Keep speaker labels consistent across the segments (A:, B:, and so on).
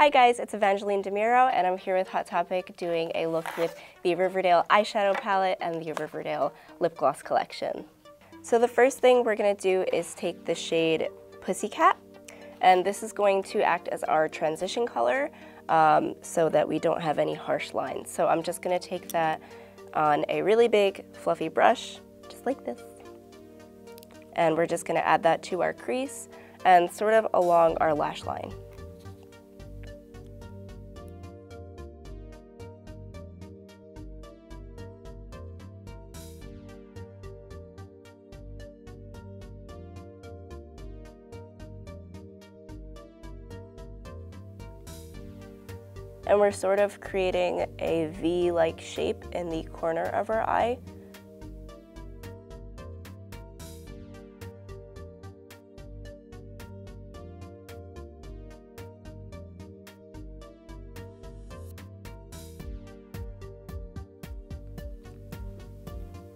A: Hi guys, it's Evageline DeMuro and I'm here with Hot Topic doing a look with the Riverdale eyeshadow palette and the Riverdale lip gloss collection. So the first thing we're going to do is take the shade Pussycat, and this is going to act as our transition color so that we don't have any harsh lines. So I'm just going to take that on a really big fluffy brush, just like this. And we're just going to add that to our crease and sort of along our lash line. And we're sort of creating a V-like shape in the corner of our eye.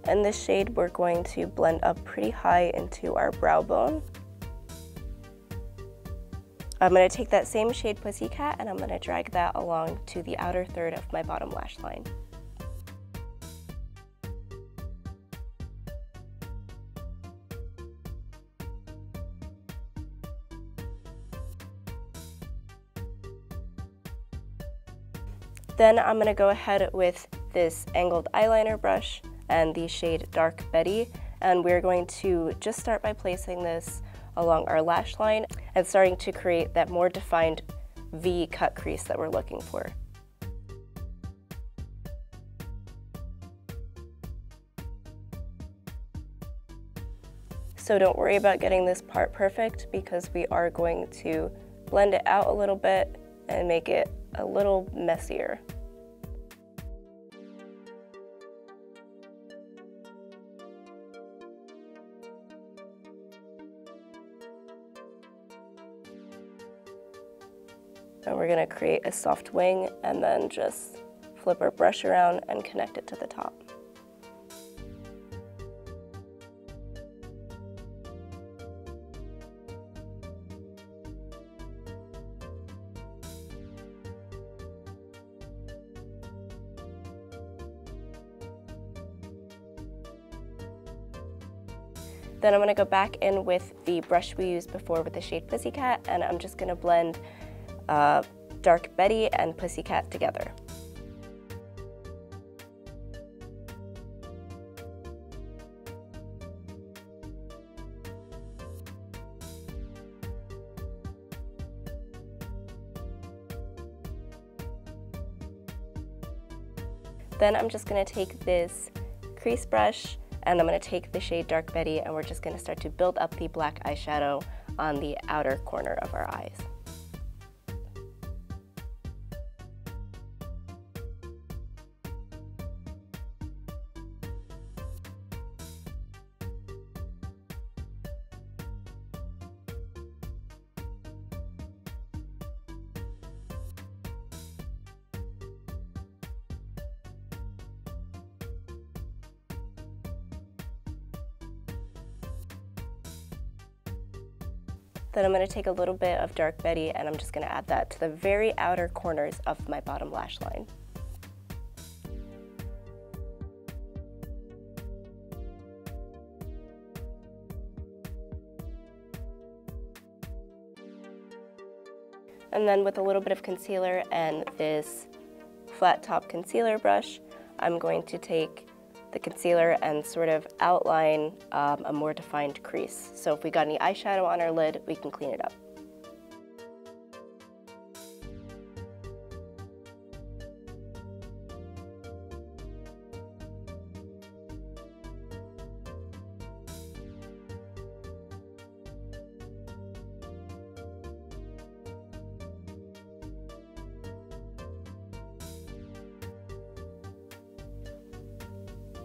A: And this shade we're going to blend up pretty high into our brow bone. I'm going to take that same shade Pussycat and I'm going to drag that along to the outer third of my bottom lash line. Then I'm going to go ahead with this angled eyeliner brush and the shade Dark Betty, and we're going to just start by placing this along our lash line and starting to create that more defined V cut crease that we're looking for. So don't worry about getting this part perfect because we are going to blend it out a little bit and make it a little messier. And we're going to create a soft wing and then just flip our brush around and connect it to the top. Then I'm going to go back in with the brush we used before with the shade Pussycat, and I'm just going to blend Dark Betty and Pussycat together. Then I'm just going to take this crease brush and I'm going to take the shade Dark Betty and we're just going to start to build up the black eyeshadow on the outer corner of our eyes. Then I'm going to take a little bit of Dark Betty and I'm just going to add that to the very outer corners of my bottom lash line. And then with a little bit of concealer and this flat top concealer brush, I'm going to take the concealer and sort of outline a more defined crease. So if we got any eyeshadow on our lid, we can clean it up.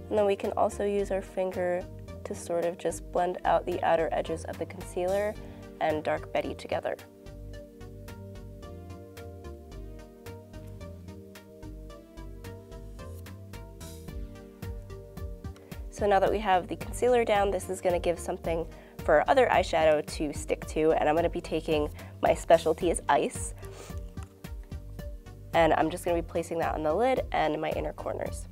A: And then we can also use our finger to sort of just blend out the outer edges of the concealer and Dark Betty together. So now that we have the concealer down, this is going to give something for our other eyeshadow to stick to, and I'm going to be taking my specialty is ice. And I'm just going to be placing that on the lid and my inner corners.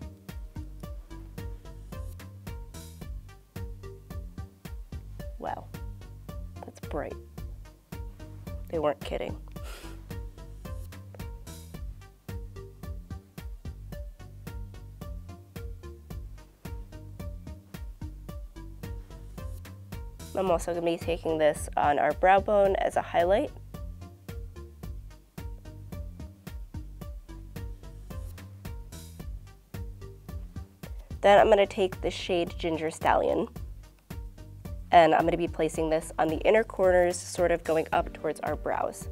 A: Wow, that's bright. They weren't kidding. I'm also going to be taking this on our brow bone as a highlight. Then I'm going to take the shade Ginger Stallion, and I'm going to be placing this on the inner corners, sort of going up towards our brows.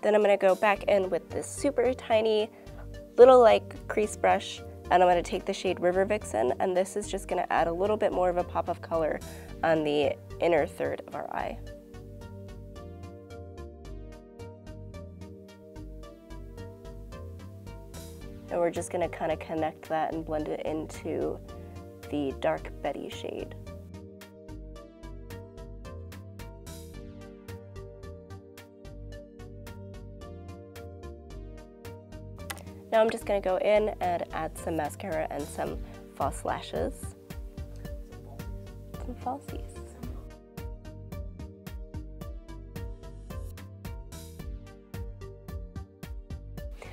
A: Then I'm going to go back in with this super tiny little like crease brush, and I'm going to take the shade River Vixen, and this is just going to add a little bit more of a pop of color on the inner third of our eye. And we're just going to kind of connect that and blend it into the dark Betty shade. Now I'm just going to go in and add some mascara and some false lashes. Some falsies.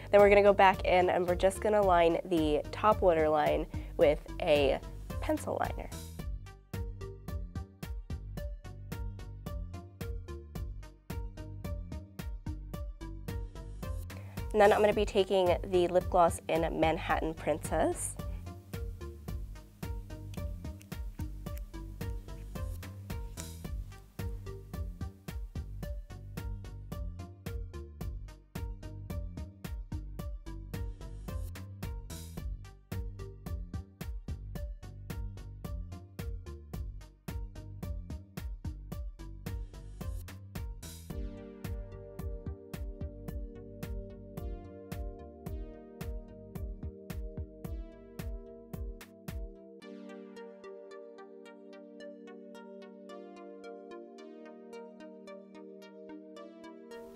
A: Then we're going to go back in and we're just going to line the top waterline with a pencil liner. And then I'm going to be taking the lip gloss in Manhattan Princess.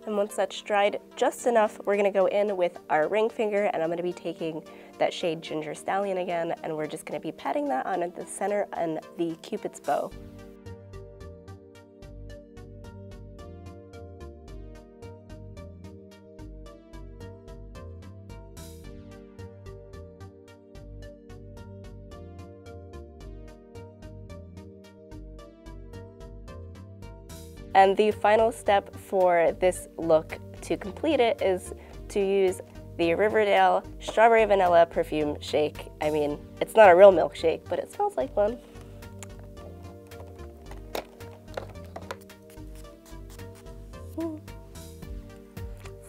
A: And once that's dried just enough, we're going to go in with our ring finger, and I'm going to be taking that shade Ginger Stallion again, and we're just going to be patting that on at the center and the Cupid's bow. And the final step for this look to complete it is to use the Riverdale Strawberry Vanilla Perfume Shake. I mean, it's not a real milkshake, but it smells like one.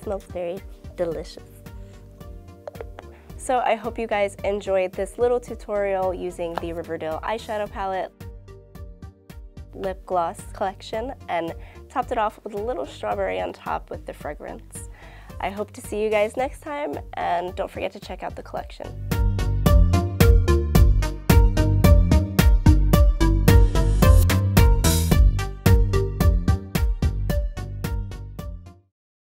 A: Smells very delicious. So I hope you guys enjoyed this little tutorial using the Riverdale eyeshadow palette, lip gloss collection, and topped it off with a little strawberry on top with the fragrance. I hope to see you guys next time, and don't forget to check out the collection.